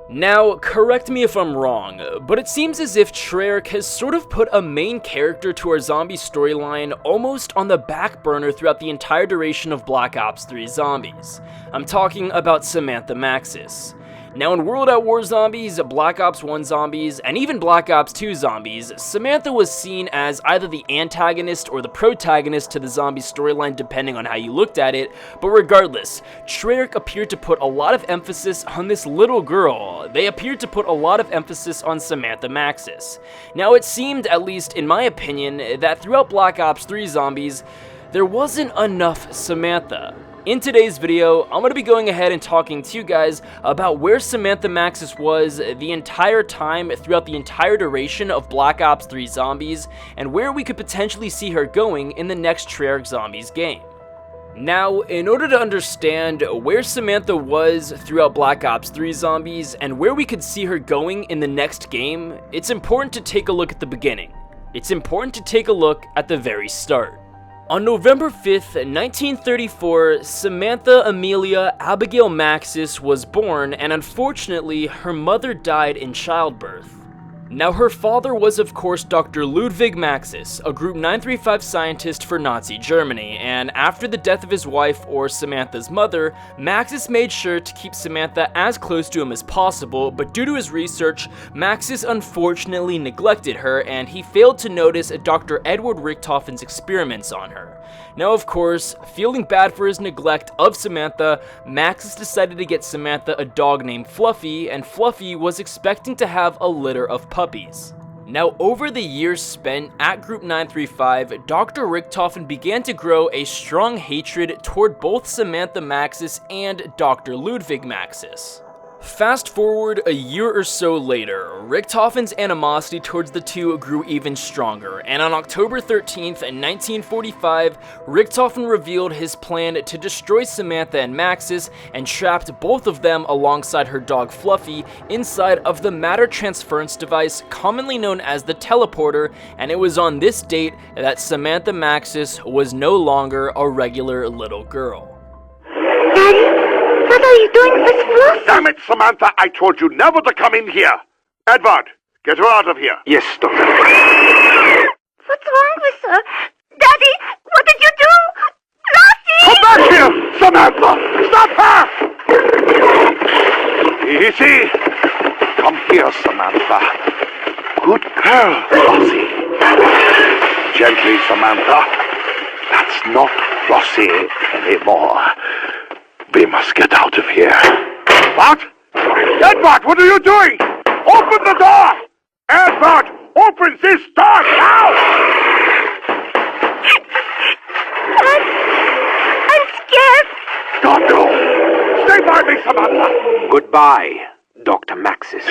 Now, correct me if I'm wrong, but it seems as if TREYARCH has sort of put a main character to our zombie storyline almost on the back burner throughout the entire duration of Black Ops 3 Zombies. I'm talking about Samantha Maxis. Now in World at War Zombies, Black Ops 1 Zombies, and even Black Ops 2 Zombies, Samantha was seen as either the antagonist or the protagonist to the zombie storyline depending on how you looked at it, but regardless, TREYARCH appeared to put a lot of emphasis on this little girl. They appeared to put a lot of emphasis on Samantha Maxis. Now it seemed, at least in my opinion, that throughout Black Ops 3 Zombies, there wasn't enough Samantha. In today's video, I'm going to be going ahead and talking to you guys about where Samantha Maxis was the entire time throughout the entire duration of Black Ops 3 Zombies, and where we could potentially see her going in the next TREYARCH Zombies game. Now, in order to understand where Samantha was throughout Black Ops 3 Zombies, and where we could see her going in the next game, it's important to take a look at the beginning. It's important to take a look at the very start. On November 5th, 1934, Samantha Amelia Abigail Maxis was born, and unfortunately, her mother died in childbirth. Now, her father was of course Dr. Ludwig Maxis, a Group 935 scientist for Nazi Germany, and after the death of his wife, or Samantha's mother, Maxis made sure to keep Samantha as close to him as possible, but due to his research, Maxis unfortunately neglected her, and he failed to notice Dr. Edward Richtofen's experiments on her. Now, of course, feeling bad for his neglect of Samantha, Maxis decided to get Samantha a dog named Fluffy, and Fluffy was expecting to have a litter of puppies. Now, over the years spent at Group 935, Dr. Richtofen began to grow a strong hatred toward both Samantha Maxis and Dr. Ludwig Maxis. Fast forward a year or so later, Richtofen's animosity towards the two grew even stronger, and on October 13th, 1945, Richtofen revealed his plan to destroy Samantha and Maxis and trapped both of them alongside her dog Fluffy inside of the matter transference device commonly known as the teleporter, and it was on this date that Samantha Maxis was no longer a regular little girl. Daddy? What are you doing with Fluffy? Damn it, Samantha! I told you never to come in here! Edward, get her out of here! Yes, Doctor. What's wrong with her? Daddy, what did you do? Fluffy! Come back here, Samantha! Stop her! Easy! Come here, Samantha. Good girl, Flossie. Gently, Samantha. That's not Flossie anymore. We must get out of here. What? Edward, what are you doing? Open the door! Edward, open this door now! I'm scared. Don't go! Stay by me, Samantha! Goodbye, Dr. Maxis.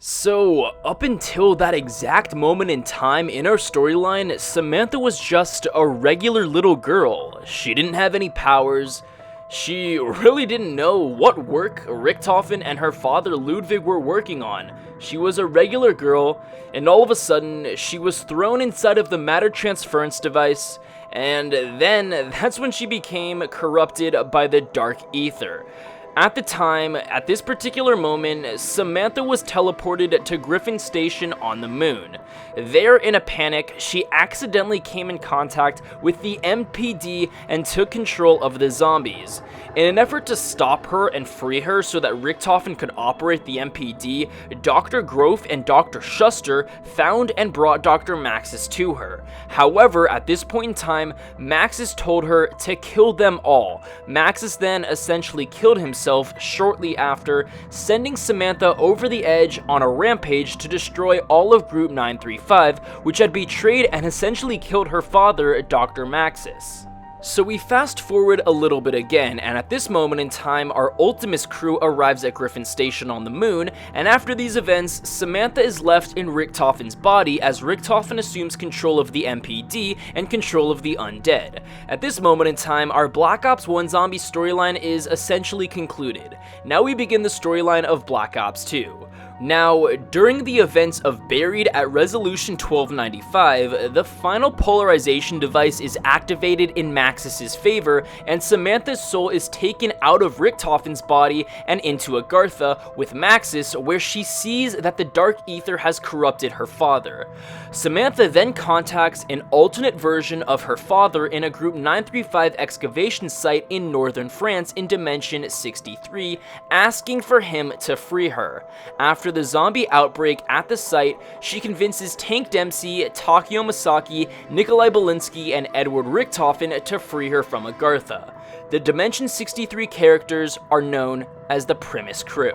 So, up until that exact moment in time in our storyline, Samantha was just a regular little girl. She didn't have any powers. She really didn't know what work Richtofen and her father Ludwig were working on. She was a regular girl, and all of a sudden, she was thrown inside of the matter transference device, and then that's when she became corrupted by the Dark Aether. At the time, at this particular moment, Samantha was teleported to Griffin Station on the moon. There, in a panic, she accidentally came in contact with the MPD and took control of the zombies. In an effort to stop her and free her so that Richtofen could operate the MPD, Dr. Groff and Dr. Schuster found and brought Dr. Maxis to her. However, at this point in time, Maxis told her to kill them all. Maxis then essentially killed himself shortly after, sending Samantha over the edge on a rampage to destroy all of Group 935, which had betrayed and essentially killed her father, Dr. Maxis. So we fast forward a little bit again, and at this moment in time, our Ultimus crew arrives at Griffin Station on the moon, and after these events, Samantha is left in Richtofen's body as Richtofen assumes control of the MPD and control of the undead. At this moment in time, our Black Ops 1 zombie storyline is essentially concluded. Now we begin the storyline of Black Ops 2. Now, during the events of Buried at Resolution 1295, the final polarization device is activated in Maxis' favor, and Samantha's soul is taken out of Richtofen's body and into Agartha with Maxis, where she sees that the Dark Aether has corrupted her father. Samantha then contacts an alternate version of her father in a Group 935 excavation site in northern France in Dimension 63, asking for him to free her. After the zombie outbreak at the site, she convinces Tank Dempsey, Takeo Masaki, Nikolai Belinsky, and Edward Richtofen to free her from Agartha. The Dimension 63 characters are known as the Primus Crew.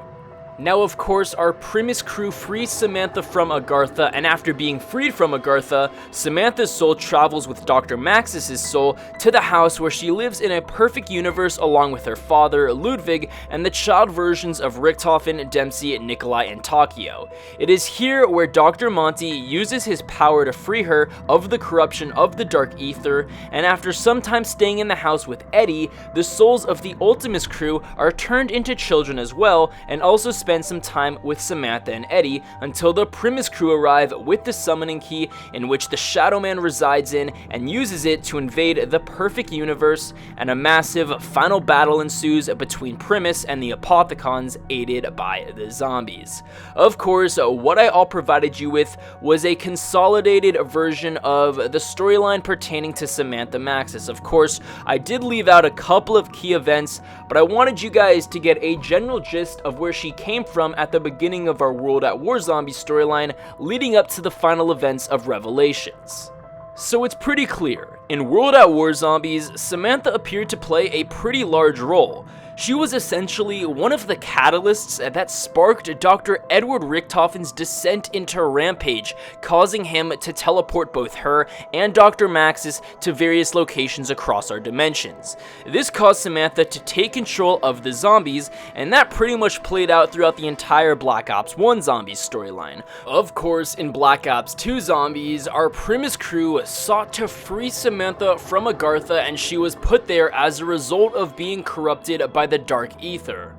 Now, of course, our Primus Crew frees Samantha from Agartha, and after being freed from Agartha, Samantha's soul travels with Dr. Maxis' soul to the house where she lives in a perfect universe along with her father, Ludwig, and the child versions of Richtofen, Dempsey, Nikolai, and Takeo. It is here where Dr. Monty uses his power to free her of the corruption of the Dark Aether, and after some time staying in the house with Eddie, the souls of the Ultimus Crew are turned into children as well, and also spend some time with Samantha and Eddie until the Primus Crew arrive with the summoning key in which the Shadow Man resides in and uses it to invade the perfect universe, and a massive final battle ensues between Primus and the Apothecons, aided by the zombies. Of course, what I all provided you with was a consolidated version of the storyline pertaining to Samantha Maxis. Of course, I did leave out a couple of key events, but I wanted you guys to get a general gist of where she came from at the beginning of our World at War zombie storyline leading up to the final events of Revelations. So it's pretty clear, in World at War Zombies, Samantha appeared to play a pretty large role. She was essentially one of the catalysts that sparked Dr. Edward Richtofen's descent into Rampage, causing him to teleport both her and Dr. Maxis to various locations across our dimensions. This caused Samantha to take control of the zombies, and that pretty much played out throughout the entire Black Ops 1 Zombies storyline. Of course, in Black Ops 2 Zombies, our Primus Crew sought to free Samantha from Agartha, and she was put there as a result of being corrupted by the Dark Aether.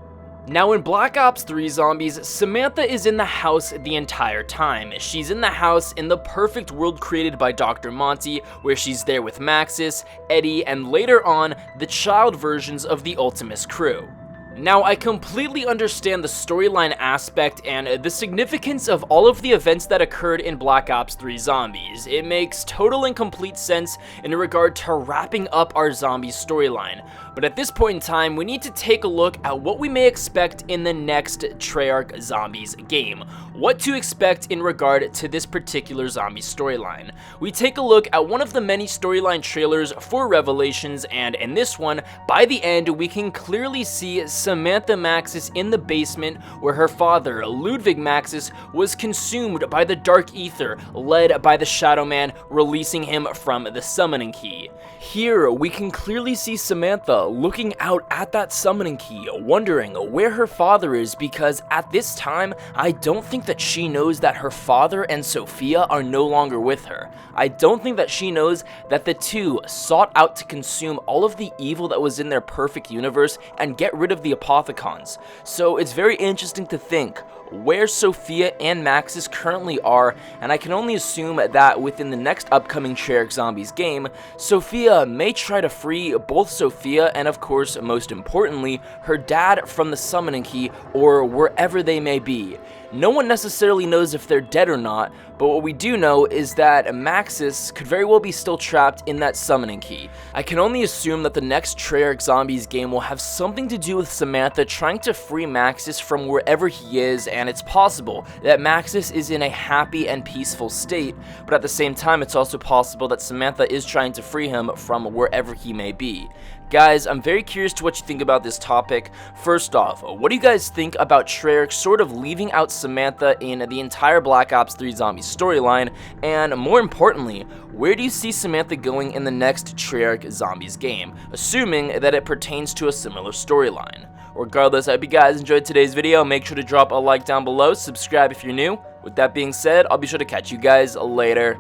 Now, in Black Ops 3 Zombies, Samantha is in the house the entire time. She's in the house in the perfect world created by Dr. Monty, where she's there with Maxis, Eddie, and later on, the child versions of the Ultimus Crew. Now, I completely understand the storyline aspect and the significance of all of the events that occurred in Black Ops 3 Zombies. It makes total and complete sense in regard to wrapping up our zombies storyline. But at this point in time, we need to take a look at what we may expect in the next Treyarch Zombies game. What to expect in regard to this particular zombie storyline. We take a look at one of the many storyline trailers for Revelations, and in this one, by the end, we can clearly see Samantha Maxis in the basement where her father, Ludwig Maxis, was consumed by the Dark Aether, led by the Shadow Man, releasing him from the summoning key. Here, we can clearly see Samantha looking out at that summoning key, wondering where her father is, because at this time, I don't think that she knows that her father and Sophia are no longer with her. I don't think that she knows that the two sought out to consume all of the evil that was in their perfect universe and get rid of the Apothecons. So it's very interesting to think where Sophia and Maxis currently are, and I can only assume that within the next upcoming Treyarch Zombies game, Sophia may try to free both Sophia and, of course, most importantly, her dad from the summoning key or wherever they may be. No one necessarily knows if they're dead or not, but what we do know is that Maxis could very well be still trapped in that summoning key. I can only assume that the next Treyarch Zombies game will have something to do with Samantha trying to free Maxis from wherever he is, and it's possible that Maxis is in a happy and peaceful state, but at the same time it's also possible that Samantha is trying to free him from wherever he may be. Guys, I'm very curious to what you think about this topic. First off, what do you guys think about Treyarch sort of leaving out Samantha in the entire Black Ops 3 Zombies storyline? And more importantly, where do you see Samantha going in the next Treyarch Zombies game, assuming that it pertains to a similar storyline? Regardless, I hope you guys enjoyed today's video. Make sure to drop a like down below, subscribe if you're new. With that being said, I'll be sure to catch you guys later.